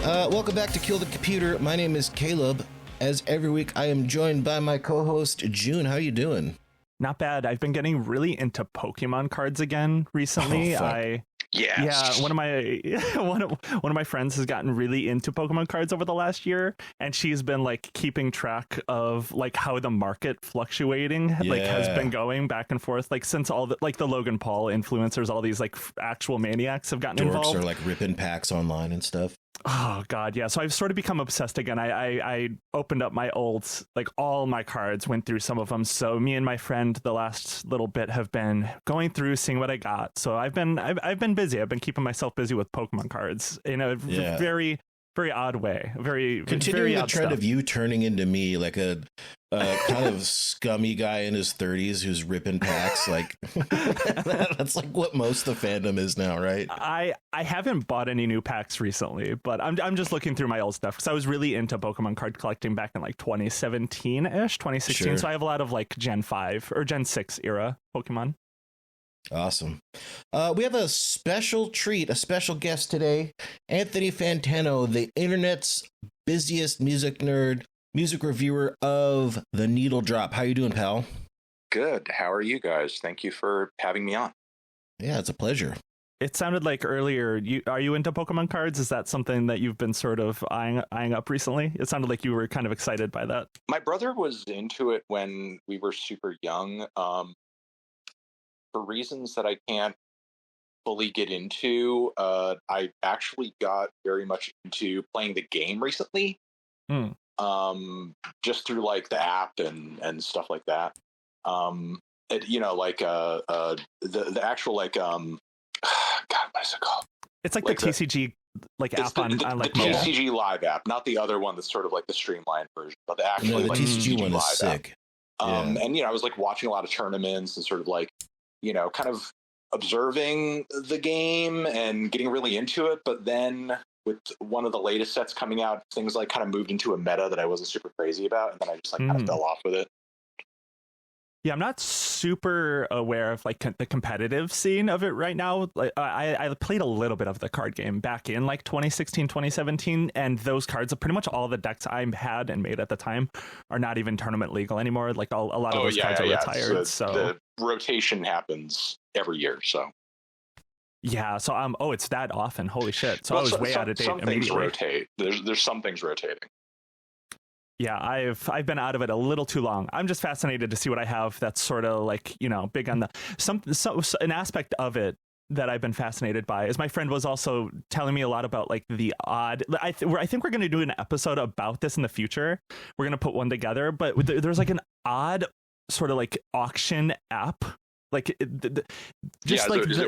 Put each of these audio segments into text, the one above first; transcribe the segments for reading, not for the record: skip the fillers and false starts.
Welcome back to Kill the Computer. My name is Caleb. As every week, I am joined by my co-host, June. How you doing? Not bad. I've been getting really into Pokemon cards again recently. One of my one of my friends has gotten really into Pokemon cards over the last year, and she's been like keeping track of like how the market fluctuating like has been going back and forth, like since all the like the Logan Paul influencers, all these like actual maniacs have gotten involved. Dorks are like ripping packs online and stuff. Oh God, yeah. So I've sort of become obsessed again. I opened up my old, like all my cards, went through some of them. So me and my friend, the last little bit, have been going through, seeing what I got. So I've been busy. I've been keeping myself busy with Pokemon cards in a very odd way. Continuing very the odd trend stuff. of you turning into me, like a kind of scummy guy in his 30s who's ripping packs. Like that's like what most of the fandom is now, right? I haven't bought any new packs recently, but I'm just looking through my old stuff because I was really into Pokemon card collecting back in like 2017-ish, 2016. Sure. So I have a lot of like Gen 5 or Gen 6 era Pokemon. Awesome. We have a special treat, a special guest today, Anthony Fantano, the internet's busiest music nerd, music reviewer of The Needle Drop. How you doing, pal? Good. How are you guys? Thank you for having me on. Yeah, it's a pleasure. It sounded like earlier, are you into Pokemon cards? Is that something that you've been sort of eyeing up recently? It sounded like you were kind of excited by that. My brother was into it when we were super young. For reasons that I can't fully get into, I actually got very much into playing the game recently. Just through like the app and stuff like that. The actual like God, what is it called? It's like the TCG app on like the mobile. TCG Live app, not the other one that's sort of like the streamlined version, but the actual the like TCG one is Live sick. app. And I was like watching a lot of tournaments and sort of like kind of observing the game and getting really into it, but then with one of the latest sets coming out, things like kind of moved into a meta that I wasn't super crazy about, and then I just like kind of fell off with it. Yeah, I'm not super aware of like the competitive scene of it right now. Like I played a little bit of the card game back in like 2016, 2017, and those cards, pretty much all the decks I had and made at the time are not even tournament legal anymore. Like a lot of those cards are retired. So the rotation happens every year. So yeah, so it's that often. Holy shit! So I was way out of date some immediately. Things rotate. There's some things rotating. Yeah, I've been out of it a little too long. I'm just fascinated to see what I have that's sort of like, big on the an aspect of it that I've been fascinated by is my friend was also telling me a lot about like the odd. I think we're going to do an episode about this in the future. We're going to put one together, but there's like an odd sort of like auction app. Like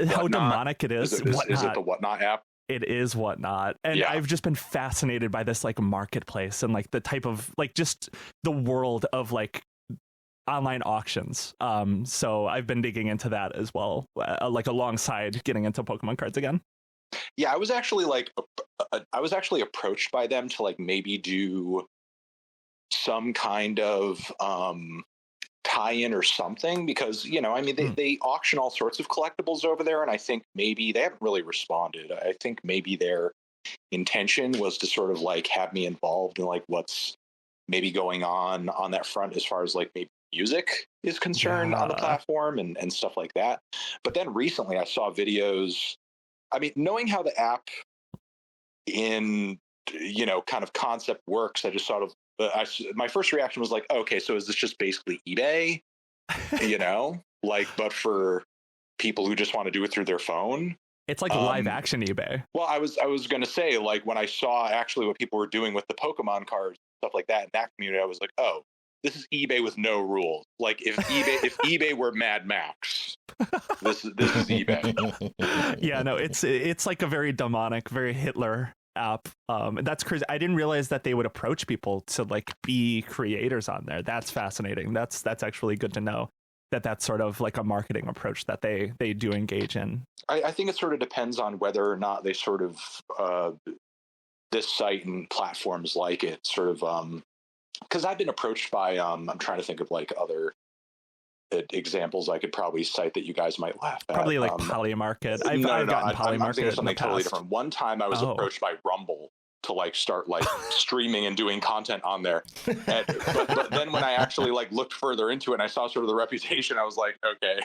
how demonic it is. Is it the Whatnot app? It is Whatnot. And I've just been fascinated by this like marketplace and like the type of like just the world of like online auctions. So I've been digging into that as well, like alongside getting into Pokemon cards again. Yeah, I was actually approached by them to like maybe do some kind of tie-in or something, because they auction all sorts of collectibles over there, and I think maybe they haven't really responded. I think maybe their intention was to sort of like have me involved in like what's maybe going on that front as far as like maybe music is concerned on the platform and stuff like that. But then recently I saw videos. I mean, knowing how the app in kind of concept works, I just sort of my first reaction was like, okay, so is this just basically eBay? But for people who just want to do it through their phone. It's like live action eBay. Well, I was going to say, like, when I saw actually what people were doing with the Pokemon cards, stuff like that in that community, I was like, oh, this is eBay with no rules. Like if eBay were Mad Max, this is eBay. Yeah, no, it's like a very demonic, very Hitler app. That's crazy. I didn't realize that they would approach people to like be creators on there. That's fascinating. That's actually good to know that's sort of like a marketing approach that they do engage in. I think it sort of depends on whether or not they sort of this site and platforms like it sort of because I've been approached by I'm trying to think of like other examples I could probably cite that you guys might laugh at. Probably like Polymarket. I've gotten Polymarket. I'm thinking of something totally different. One time I was approached by Rumble to like start like streaming and doing content on there. But then when I actually like looked further into it and I saw sort of the reputation, I was like, okay,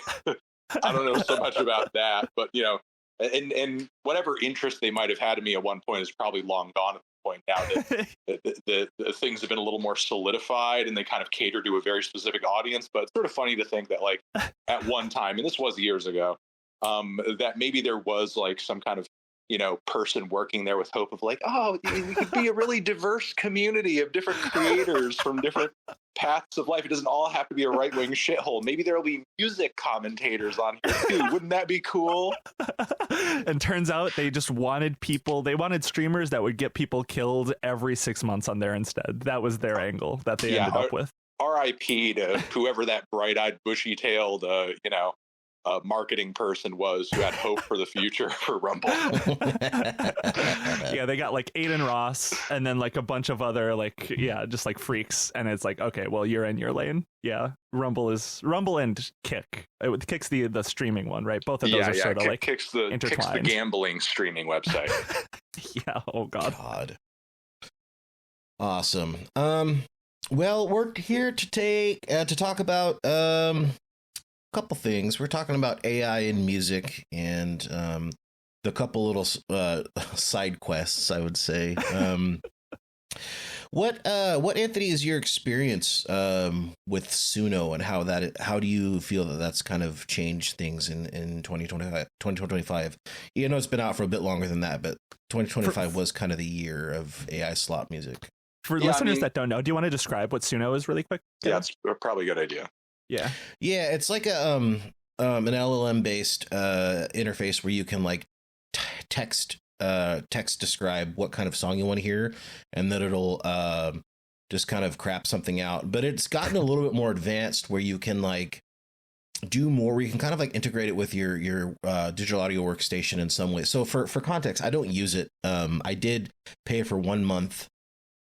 I don't know so much about that, but you know, and whatever interest they might have had in me at one point is probably long gone at the point now that the things have been a little more solidified and they kind of cater to a very specific audience. But it's sort of funny to think that like at one time, and this was years ago, that maybe there was like some kind of, you know, person working there with hope of like, oh, we could be a really diverse community of different creators from different paths of life. It doesn't all have to be a right-wing shithole. Maybe there'll be music commentators on here too. Wouldn't that be cool? And turns out they just wanted streamers that would get people killed every 6 months on there instead. That was their angle that they ended up with. R.I.P. to whoever that bright-eyed, bushy-tailed, you know, marketing person was who had hope for the future for Rumble. Yeah, they got like Aiden Ross and then like a bunch of other like, yeah, just like freaks. And it's like, okay, well, you're in your lane. Yeah, Rumble and Kick. Kick's the streaming one, right? Both of those are sort of like Kick's intertwined. the gambling streaming website. Yeah. Oh God. Awesome. Well, we're here to talk about couple things. We're talking about AI in music and the couple little side quests, I would say. What Anthony is your experience with Suno, and how do you feel that that's kind of changed things in 2025? You know, it's been out for a bit longer than that, but 2025 was kind of the year of AI slot music. For listeners that don't know, do you want to describe what Suno is really quick? Yeah, it's probably a good idea. Yeah, it's like an LLM based interface where you can like text describe what kind of song you want to hear, and then it'll just kind of crap something out. But it's gotten a little bit more advanced where you can like do more, where you can kind of like integrate it with your digital audio workstation in some way. So for context, I don't use it. I did pay for 1 month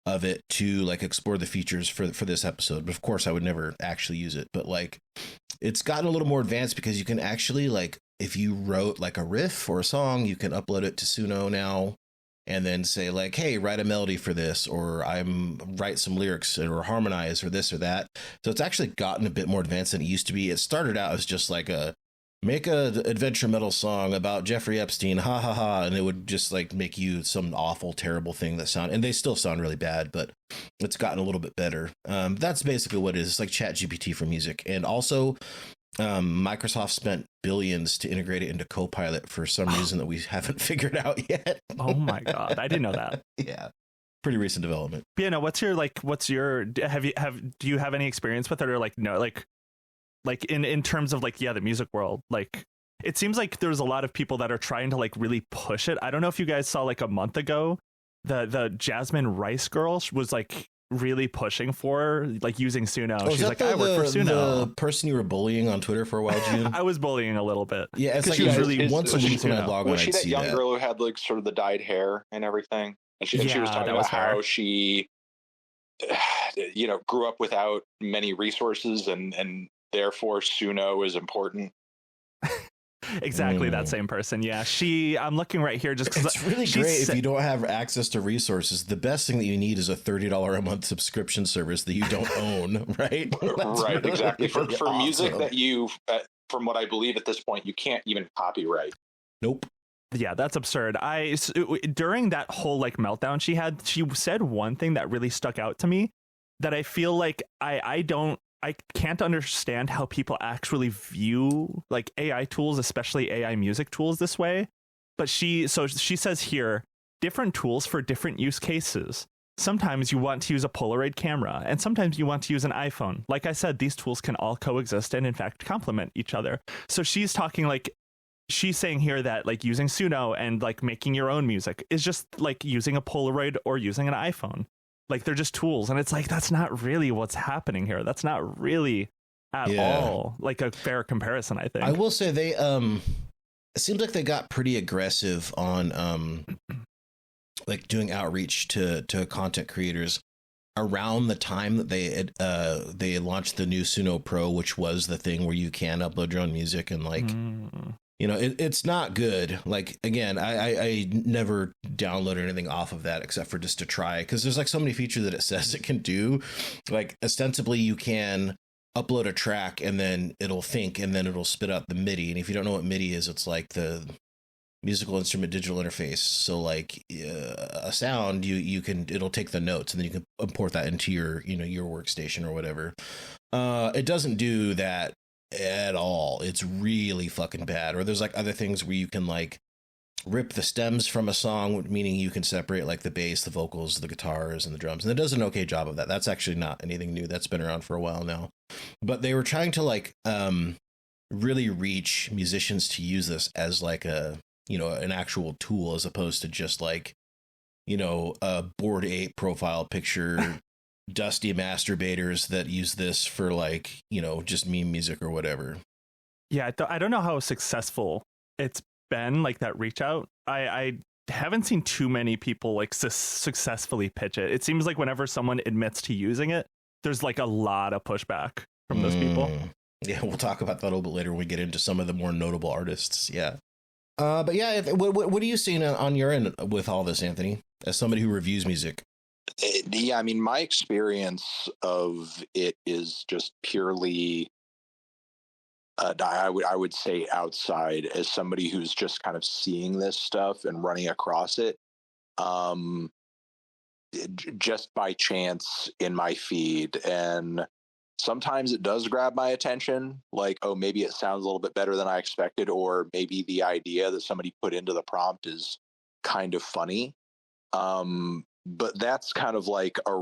of it to like explore the features for this episode, but of course I would never actually use it. But like, it's gotten a little more advanced because you can actually like, if you wrote like a riff or a song, you can upload it to Suno now and then say like, hey, write a melody for this, or write some lyrics or harmonize or this or that. So it's actually gotten a bit more advanced than it used to be. It started out as just like make a adventure metal song about Jeffrey Epstein, ha ha ha, and it would just like make you some awful, terrible thing and they still sound really bad, but it's gotten a little bit better. That's basically what it is. It's like ChatGPT for music. And also, Microsoft spent billions to integrate it into Copilot for some reason that we haven't figured out yet. Oh my God, I didn't know that. Yeah, pretty recent development. Yeah, no, do you have any experience with it, or like no, like in terms of like, yeah, the music world? Like, it seems like there's a lot of people that are trying to like really push it. I don't know if you guys saw like a month ago, the Jasmine Rice girl was like really pushing for like using Suno. She's like, I work for Suno. The person you were bullying on Twitter for a while, June? I was bullying a little bit. Yeah, it's like she was really once a week when I log on. Was she that young girl who had like sort of the dyed hair and everything? And she was talking about how she, you know, grew up without many resources and therefore Suno is important. Exactly, that same person. Yeah, I'm looking right here just because it's really great if you don't have access to resources. The best thing that you need is a $30 a month subscription service that you don't own, right? Right, exactly. For awesome. Music that you, from what I believe at this point, you can't even copyright. Nope. Yeah, that's absurd. During that whole like meltdown she said one thing that really stuck out to me, that I feel like I can't understand how people actually view like AI tools, especially AI music tools, this way. But she says here, different tools for different use cases. Sometimes you want to use a Polaroid camera, and sometimes you want to use an iPhone. Like I said, these tools can all coexist and in fact complement each other. So she's saying here that like using Suno and like making your own music is just like using a Polaroid or using an iPhone. Like, they're just tools. And it's like, that's not really what's happening here. That's not really at all like a fair comparison, I think. I will say they, it seems like they got pretty aggressive on like doing outreach to content creators around the time that they launched the new Suno Pro, which was the thing where you can upload your own music and like it's not good. Like, again, I never downloaded anything off of that except for just to try, because there's like so many features that it says it can do. Like, ostensibly you can upload a track and then it'll think and then it'll spit out the MIDI. And if you don't know what MIDI is, it's like the musical instrument digital interface. So like a sound, it'll take the notes and then you can import that into your workstation or whatever. It doesn't do that at all. It's really fucking bad. Or there's like other things where you can like rip the stems from a song, meaning you can separate like the bass, the vocals, the guitars, and the drums, and it does an okay job of that. That's actually not anything new. That's been around for a while now, but they were trying to like really reach musicians to use this as like an actual tool, as opposed to just like a Bored Ape profile picture dusty masturbators that use this for like just meme music or whatever. Yeah, I don't know how successful it's been, like that reach out. I haven't seen too many people like successfully pitch it. It seems like whenever someone admits to using it, there's like a lot of pushback from those people. Yeah, we'll talk about that a little bit later when we get into some of the more notable artists. Yeah. But yeah, what are you seeing on your end with all this, Anthony, as somebody who reviews music? Yeah, I mean, my experience of it is just purely, I would say, outside, as somebody who's just kind of seeing this stuff and running across it, just by chance in my feed. And sometimes it does grab my attention, like, oh, maybe it sounds a little bit better than I expected, or maybe the idea that somebody put into the prompt is kind of funny. But that's kind of like a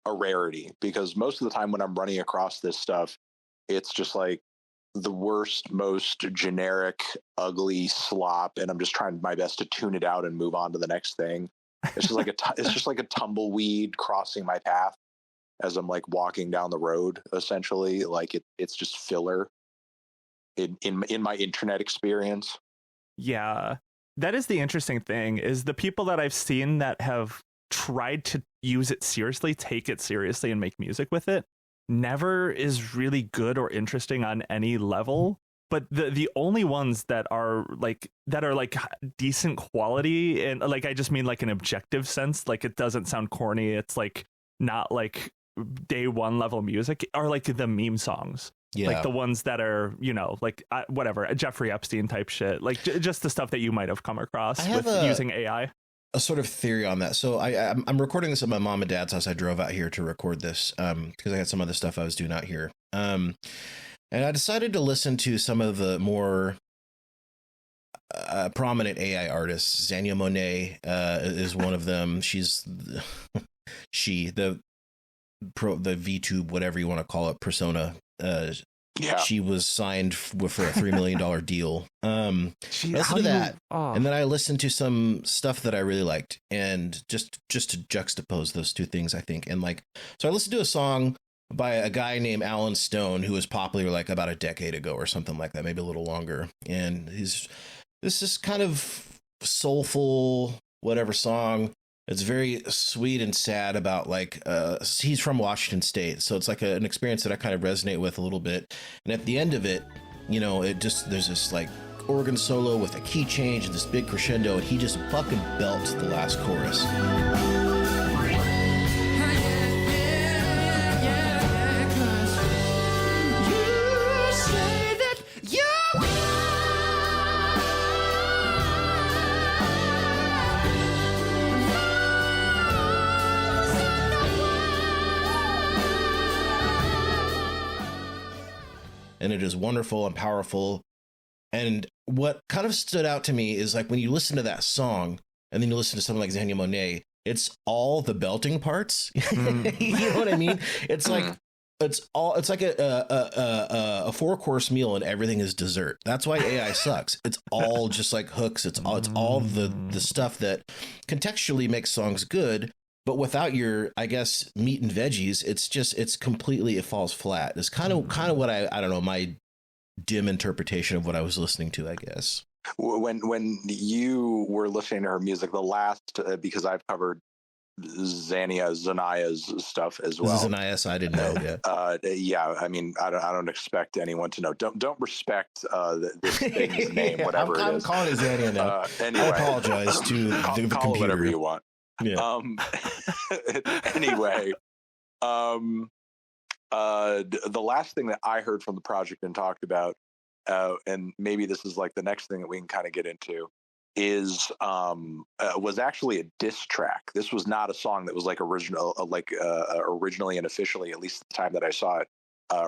rarity, because most of the time when I'm running across this stuff, it's just like the worst, most generic, ugly slop, and I'm just trying my best to tune it out and move on to the next thing. It's just like it's just like a tumbleweed crossing my path as I'm like walking down the road. Essentially, like it's just filler in my internet experience. Yeah. That is the interesting thing, is the people that I've seen that have tried to use it seriously, take it seriously, and make music with it, never is really good or interesting on any level. But the only ones that are like decent quality, and like I just mean like an objective sense, like it doesn't sound corny, it's like not like day one level music, are like the meme songs. Yeah. Like the ones that are, like whatever, Jeffrey Epstein type shit, like just the stuff that you might have come across with using AI. A sort of theory on that. So I'm recording this at my mom and dad's house. I drove out here to record this because I had some other stuff I was doing out here. And I decided to listen to some of the more prominent AI artists. Zanya Monet is one of them. She's the VTube, whatever you want to call it, persona. Yeah. She was signed for a $3 million deal. Listen to that. And then I listened to some stuff that I really liked, and just to juxtapose those two things, I think. And like, so I listened to a song by a guy named Alan Stone, who was popular like about a decade ago or something like that, maybe a little longer. And this is kind of soulful, whatever song. It's very sweet and sad about like, he's from Washington State. So it's like an experience that I kind of resonate with a little bit. And at the end of it, there's this like organ solo with a key change and this big crescendo, and he just fucking belts the last chorus. And it is wonderful and powerful. And what kind of stood out to me is like when you listen to that song and then you listen to something like Zanya Monet, it's all the belting parts. You know what I mean? It's like it's like a 4-course meal and everything is dessert. That's why AI sucks. It's all just like hooks. It's all the stuff that contextually makes songs good. But without your, I guess, meat and veggies, it falls flat. It's kind of what I don't know, my dim interpretation of what I was listening to, I guess. When you were listening to her music, the last, because I've covered Zanaya's stuff as well. Zanaya, I didn't know yet. Yeah, I mean, I don't expect anyone to know. Don't respect this thing's name, whatever I'm it is. calling it Zanaya now. Anyway, I apologize to the computer. Call it whatever you want. Yeah. Anyway, the last thing that I heard from the project and talked about, and maybe this is like the next thing that we can kind of get into, is was actually a diss track. This was not a song that was like originally and officially, at least at the time that I saw it,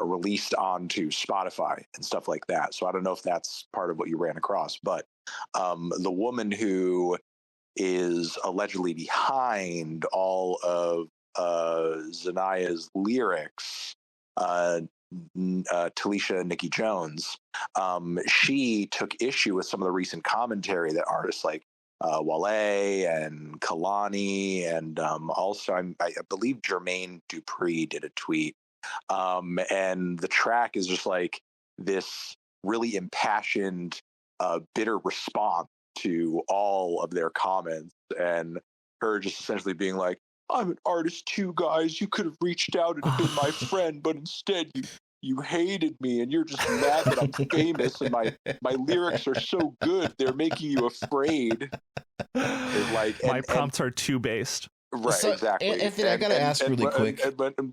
released onto Spotify and stuff like that. So I don't know if that's part of what you ran across, but the woman who is allegedly behind all of Zanaya's lyrics, Talisha Nikki Jones, she took issue with some of the recent commentary that artists like Wale and Kalani and also I believe Jermaine Dupri did a tweet, and the track is just like this really impassioned, bitter response to all of their comments, and her just essentially being like, I'm an artist too, guys. You could have reached out and been my friend, but instead you hated me, and you're just mad that I'm famous and my lyrics are so good they're making you afraid. My prompts are too based. Right, so, exactly. Anthony, I gotta ask really quick.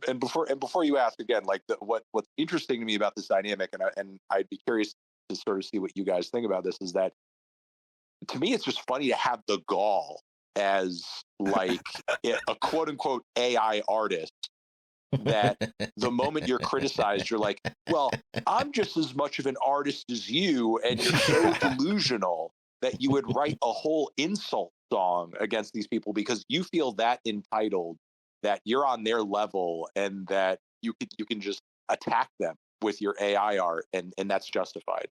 And before you ask again, like what's interesting to me about this dynamic, and I'd be curious to sort of see what you guys think about this, is that to me it's just funny to have the gall as like a quote unquote AI artist, that the moment you're criticized, you're like, well, I'm just as much of an artist as you, and you're so delusional that you would write a whole insult song against these people because you feel that entitled, that you're on their level, and that you can just attack them with your AI art, and that's justified.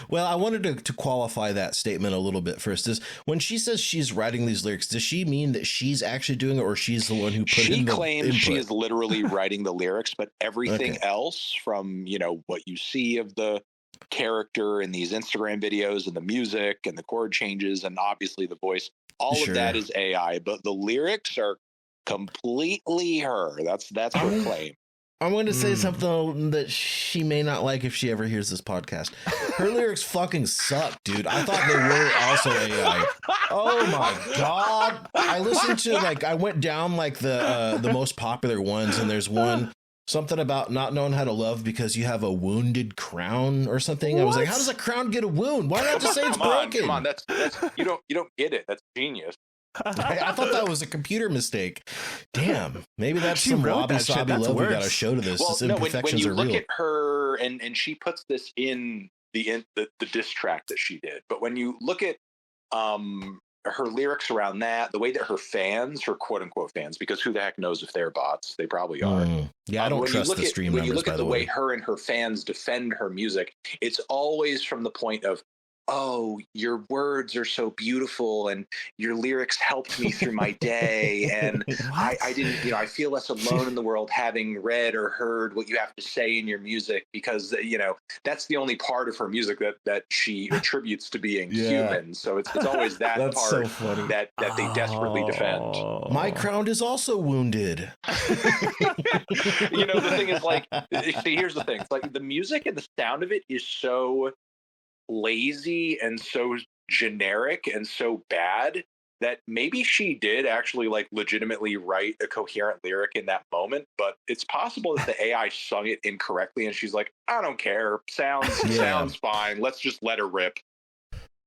Well, I wanted to qualify that statement a little bit first. Is when she says she's writing these lyrics, does she mean that she's actually doing it, or she's the one who put in the input? She claims she is literally writing the lyrics, but everything else, from what you see of the character in these Instagram videos and the music and the chord changes and obviously the voice, all of that is AI, but the lyrics are completely her. That's her claim. I'm going to say something that she may not like if she ever hears this podcast. Her lyrics fucking suck, dude. I thought they were also AI. Oh my God. I listened to, I went down the most popular ones, and there's one, something about not knowing how to love because you have a wounded crown or something. What? I was like, how does a crown get a wound? Why not just say it's broken? Come on, that's you don't get it. That's genius. I thought that was a computer mistake. Damn, maybe that's some Robbie Sobby love we got to show to this. Well, imperfections when you are look real. at her, and she puts this in the diss track that she did, but when you look at her lyrics around that, the way that her quote unquote fans, because who the heck knows if they're bots? They probably are. Yeah, I don't trust the stream numbers. When you look at the way her and her fans defend her music, it's always from the point of, oh, your words are so beautiful and your lyrics helped me through my day. And I didn't, I feel less alone in the world having read or heard what you have to say in your music, because, that's the only part of her music that she attributes to being human. So it's always that part so that they desperately defend. My crown is also wounded. The thing is, see, here's the thing. It's like the music and the sound of it is so lazy and so generic and so bad that maybe she did actually legitimately write a coherent lyric in that moment, but it's possible that the AI sung it incorrectly and she's like, I don't care, sounds fine, let's just let her rip.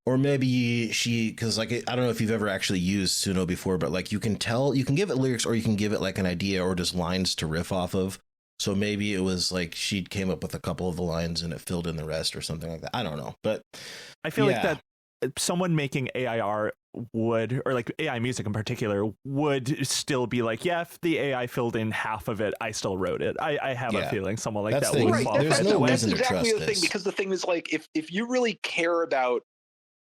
Or maybe because I don't know if you've ever actually used Suno before, but you can give it lyrics, or you can give it an idea or just lines to riff off of. So maybe it was she came up with a couple of the lines and it filled in the rest or something like that. I don't know. But I feel like that someone making AI art would, or AI music in particular, would still be if the AI filled in half of it, I still wrote it. I have a feeling someone like that would fall. There's no reason to exactly trust the this. thing, because the thing is, if you really care about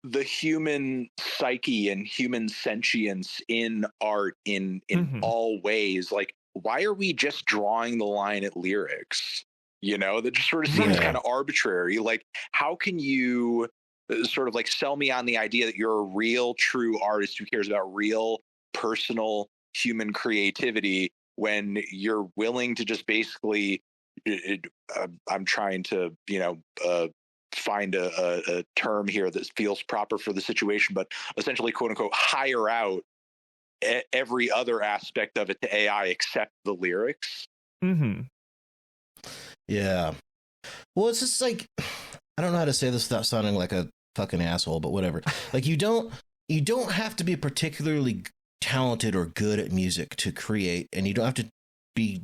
the human psyche and human sentience in art in all ways, why are we just drawing the line at lyrics? That just sort of seems kind of arbitrary. How can you sort of like sell me on the idea that you're a real, true artist who cares about real, personal, human creativity when you're willing to just basically. I'm trying to, find a term here that feels proper for the situation, but essentially, quote unquote, hire out every other aspect of it to AI except the lyrics. Mm-hmm. Yeah. Well, it's just like, I don't know how to say this without sounding like a fucking asshole, but whatever. Like you don't have to be particularly talented or good at music to create, and you don't have to be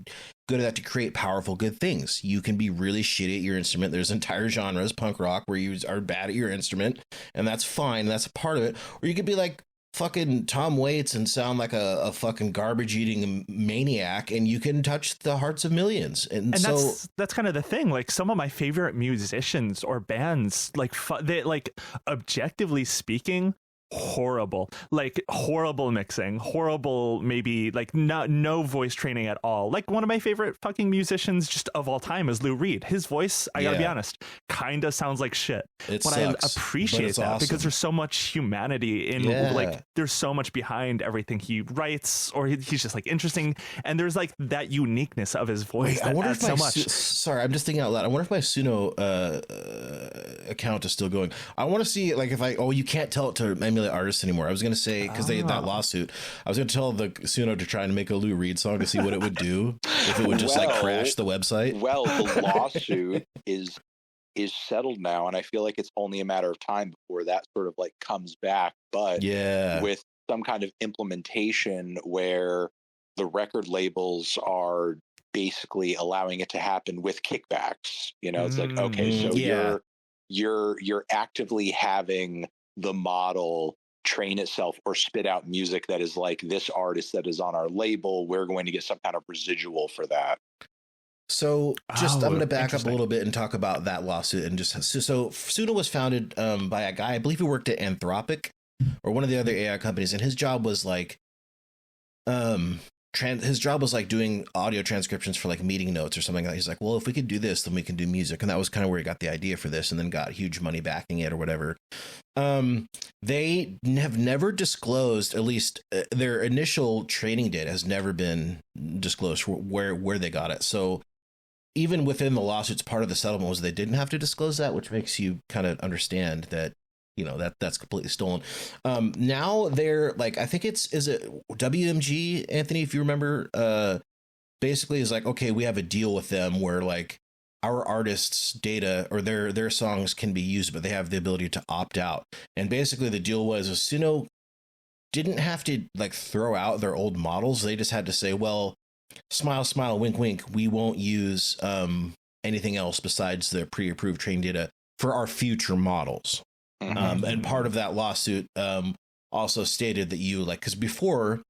good at that to create powerful, good things. You can be really shitty at your instrument. There's entire genres, punk rock, where you are bad at your instrument, and that's fine. That's a part of it. Or you could be like fucking Tom Waits and sound like a fucking garbage eating maniac, and you can touch the hearts of millions. And so that's kind of the thing. Like some of my favorite musicians or bands, like they, like objectively speaking, horrible mixing, horrible, maybe like no voice training at all. Like one of my favorite fucking musicians just of all time is Lou Reed. His voice, I gotta be honest, kind of sounds like shit. But I appreciate that awesome. Because there's so much humanity in like there's so much behind everything he writes, or he's just like interesting, and there's like that uniqueness of his voice. Wait, I wonder if so much. Sorry, I'm just thinking out loud. I wonder if my Suno account is still going. I want to see like if you can't tell it to emulate artists anymore. I was going to say, because they had that lawsuit, I was going to tell the Suno to try and make a Lou Reed song to see what it would do if it would just like crash the website. Well, the lawsuit is settled now, and I feel like it's only a matter of time before that sort of like comes back. But with some kind of implementation where the record labels are basically allowing it to happen with kickbacks, it's like, okay, so you're actively having the model train itself or spit out music that is like this artist that is on our label. We're going to get some kind of residual for that. So I'm going to back up a little bit and talk about that lawsuit. And just so Suno was founded by a guy, I believe he worked at Anthropic or one of the other AI companies. And his job was like, his job was like doing audio transcriptions for like meeting notes or something like that. He's like, well, if we could do this, then we can do music. And that was kind of where he got the idea for this, and then got huge money backing it or whatever. They have never disclosed, at least their initial training data has never been disclosed where they got it. So even within the lawsuits, part of the settlement was they didn't have to disclose that, which makes you kind of understand that, that's completely stolen. Now they're like, I think is it WMG, Anthony, if you remember, basically is like, okay, we have a deal with them where like our artists' data or their songs can be used, but they have the ability to opt out. And basically the deal was Suno didn't have to like throw out their old models. They just had to say, well, smile, smile, wink, wink. We won't use anything else besides the pre-approved trained data for our future models. And part of that lawsuit also stated that you like, because before,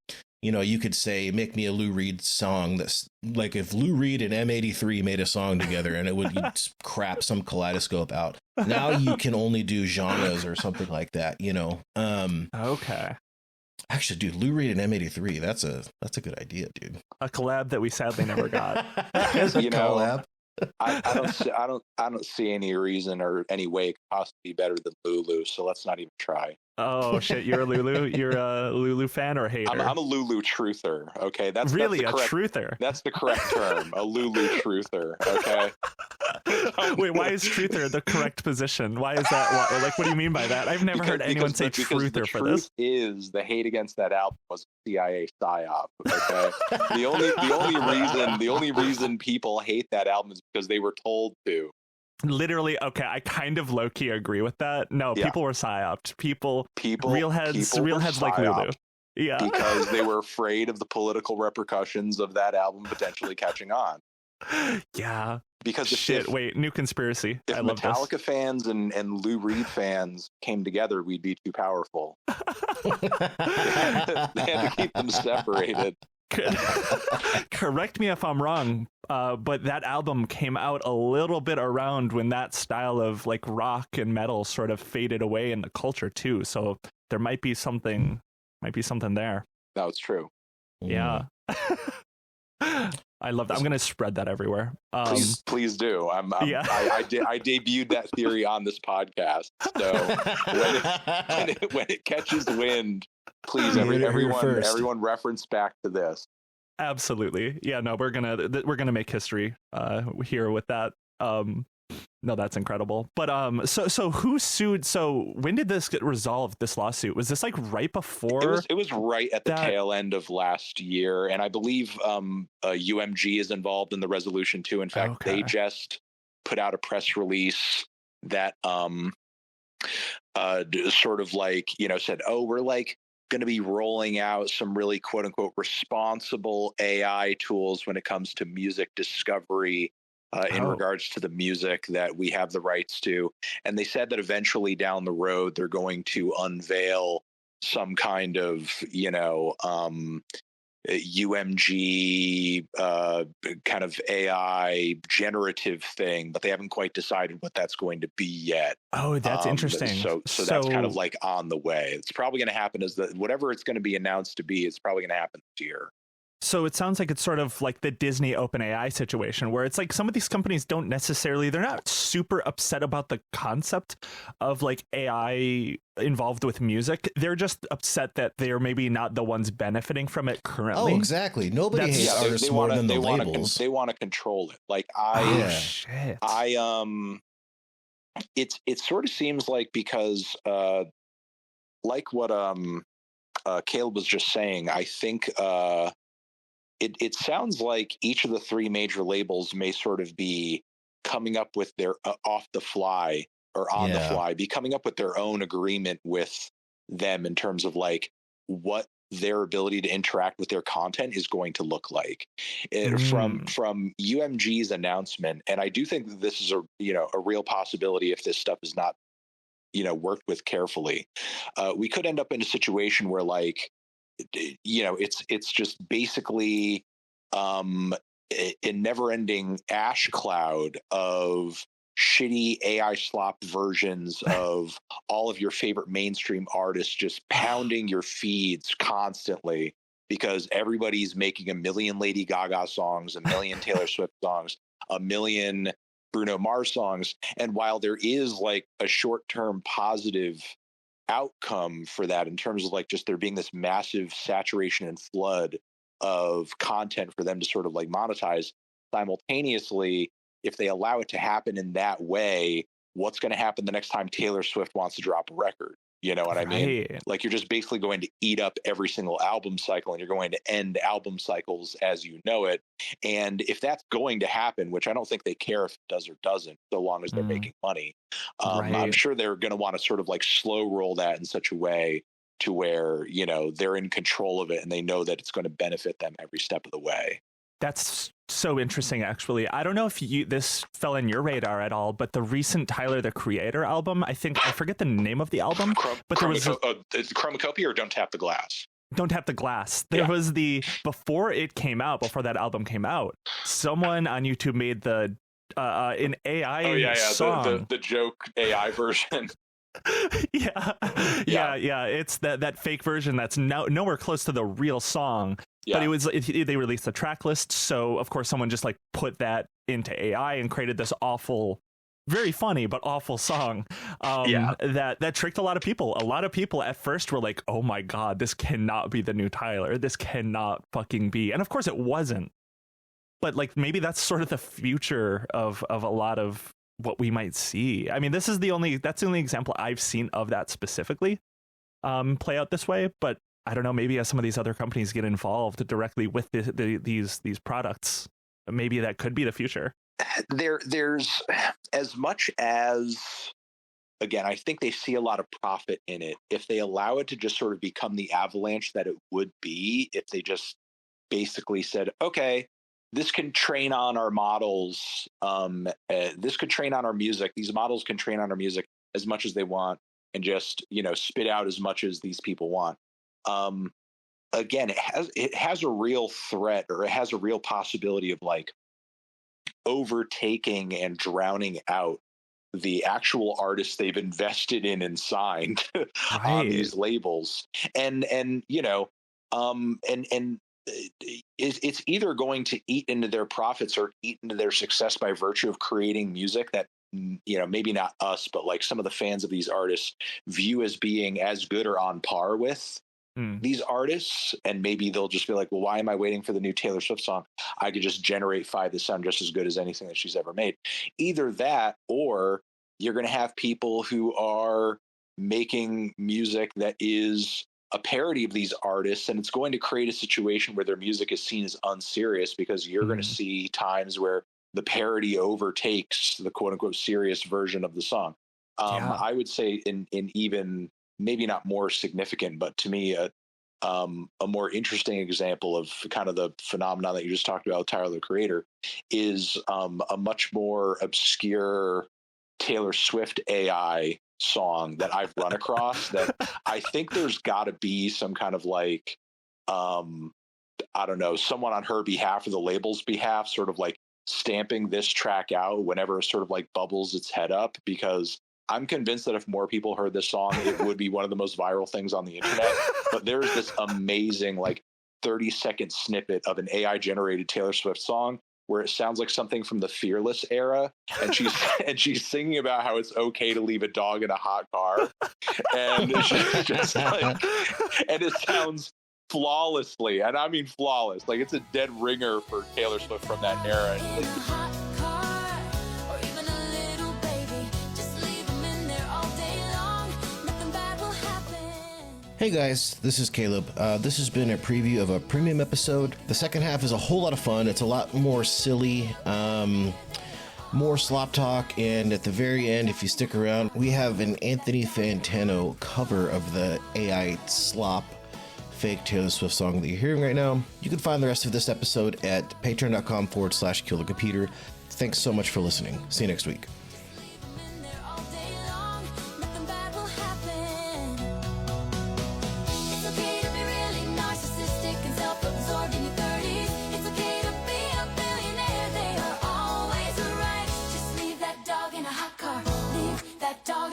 you could say, make me a Lou Reed song that's like if Lou Reed and M83 made a song together and it would crap some kaleidoscope out. Now you can only do genres or something like that, Okay. Actually, dude, Lou Reed and M83, that's a good idea, dude. A collab that we sadly never got. Collab. I don't see any reason or any way it could possibly be better than Lulu, so let's not even try. Oh shit, you're a Lulu fan or a hater? I'm a Lulu truther. Okay, that's really that's the correct, truther. That's the correct term, a Lulu truther. Okay. Wait, why is truther the correct position? Why is that? Like, what do you mean by that? I've never heard anyone say truther for this. Is the hate against that album was a CIA psyop. Okay, the only reason people hate that album is because they were told to. Literally, okay, I kind of low-key agree with that. No, people were psyoped. People real heads like Lulu. Yeah. Because they were afraid of the political repercussions of that album potentially catching on. Yeah. Because wait, new conspiracy. If Metallica fans and Lou Reed fans came together, we'd be too powerful. They had to keep them separated. Correct me if I'm wrong, but that album came out a little bit around when that style of like rock and metal sort of faded away in the culture too. So there might be something there. That was true. Yeah. I love that. I'm going to spread that everywhere. Please do. Yeah. I debuted that theory on this podcast. So when it catches wind, please everyone reference back to this. Absolutely. Yeah, no, we're gonna make history here with that. No, that's incredible. But so who sued? So when did this get resolved, this lawsuit? Was this like right before? It was right at the tail end of last year, and I believe UMG is involved in the resolution too. In fact, they just put out a press release that sort of like, said, oh, we're like going to be rolling out some really quote unquote responsible AI tools when it comes to music discovery in regards to the music that we have the rights to. And they said that eventually down the road, they're going to unveil some kind of, UMG kind of AI generative thing, but they haven't quite decided what that's going to be yet. Oh, that's interesting. So that's kind of like on the way. It's probably going to happen whatever it's going to be announced to be, it's probably going to happen this year. So it sounds like it's sort of like the Disney OpenAI situation where it's like some of these companies they're not super upset about the concept of like AI involved with music. They're just upset that they're maybe not the ones benefiting from it currently. Oh, exactly. Nobody hates artists more than the labels. They want to control it. Like it sort of seems like because like what Caleb was just saying, I think it sounds like each of the three major labels may sort of be coming up with their off the fly or on the fly, be coming up with their own agreement with them in terms of like what their ability to interact with their content is going to look like. From UMG's announcement, and I do think that this is a real possibility if this stuff is not worked with carefully. We could end up in a situation where like it's just basically a never-ending ash cloud of shitty AI slop versions of all of your favorite mainstream artists just pounding your feeds constantly because everybody's making a million Lady Gaga songs, a million Taylor Swift songs, a million Bruno Mars songs. And while there is like a short-term positive outcome for that in terms of like just there being this massive saturation and flood of content for them to sort of like monetize, simultaneously, if they allow it to happen in that way, what's going to happen the next time Taylor Swift wants to drop a record? You know what I mean? Like you're just basically going to eat up every single album cycle and you're going to end album cycles as you know it. And if that's going to happen, which I don't think they care if it does or doesn't, so long as they're making money, I'm sure they're going to want to sort of like slow roll that in such a way to where, they're in control of it and they know that it's going to benefit them every step of the way. That's so interesting, actually. I don't know if this fell in your radar at all, but the recent Tyler, the Creator album, I forget the name of the album, but there was it's Chromacopia or Don't Tap the Glass? Don't Tap the Glass. There was before that album came out, someone on YouTube made the an AI song. The joke AI version. Yeah. It's that fake version that's nowhere close to the real song. Yeah. But they released the track list, so of course someone just like put that into AI and created this awful, very funny but awful song. That tricked a lot of people. A lot of people at first were like, "Oh my god, this cannot be the new Tyler. This cannot fucking be." And of course it wasn't. But like maybe that's sort of the future of a lot of what we might see. I mean, that's the only example I've seen of that specifically play out this way, but I don't know, maybe as some of these other companies get involved directly with these products, maybe that could be the future. There's as much as, again, I think they see a lot of profit in it. If they allow it to just sort of become the avalanche that it would be, if they just basically said, okay, this can train on our models, this could train on our music, these models can train on our music as much as they want and just, spit out as much as these people want. Again, it has a real threat, or it has a real possibility of like overtaking and drowning out the actual artists they've invested in and signed on these labels. And it's either going to eat into their profits or eat into their success by virtue of creating music that, maybe not us, but like some of the fans of these artists view as being as good or on par with these artists. And maybe they'll just be like, well, why am I waiting for the new Taylor Swift song? I could just generate 5 that sound just as good as anything that she's ever made. Either that, or you're going to have people who are making music that is a parody of these artists, and it's going to create a situation where their music is seen as unserious, because you're going to see times where the parody overtakes the quote unquote serious version of the song. I would say in even maybe not more significant, but to me, a more interesting example of kind of the phenomenon that you just talked about, Tyler the Creator, is a much more obscure Taylor Swift AI song that I've run across that I think there's got to be some kind of like, I don't know, someone on her behalf or the label's behalf sort of like stamping this track out whenever it sort of like bubbles its head up, because I'm convinced that if more people heard this song, it would be one of the most viral things on the internet. But there's this amazing like 30-second snippet of an AI generated Taylor Swift song where it sounds like something from the Fearless era, and she's singing about how it's okay to leave a dog in a hot car, and it's just like, and it sounds flawlessly, and I mean flawless, like it's a dead ringer for Taylor Swift from that era. Hey guys, this is Caleb. This has been a preview of a premium episode. The second half is a whole lot of fun. It's a lot more silly, more slop talk, and at the very end, if you stick around, we have an Anthony Fantano cover of the AI slop fake Taylor Swift song that you're hearing right now. You can find the rest of this episode at patreon.com/KillerComputer. Thanks so much for listening. See you next week. Dog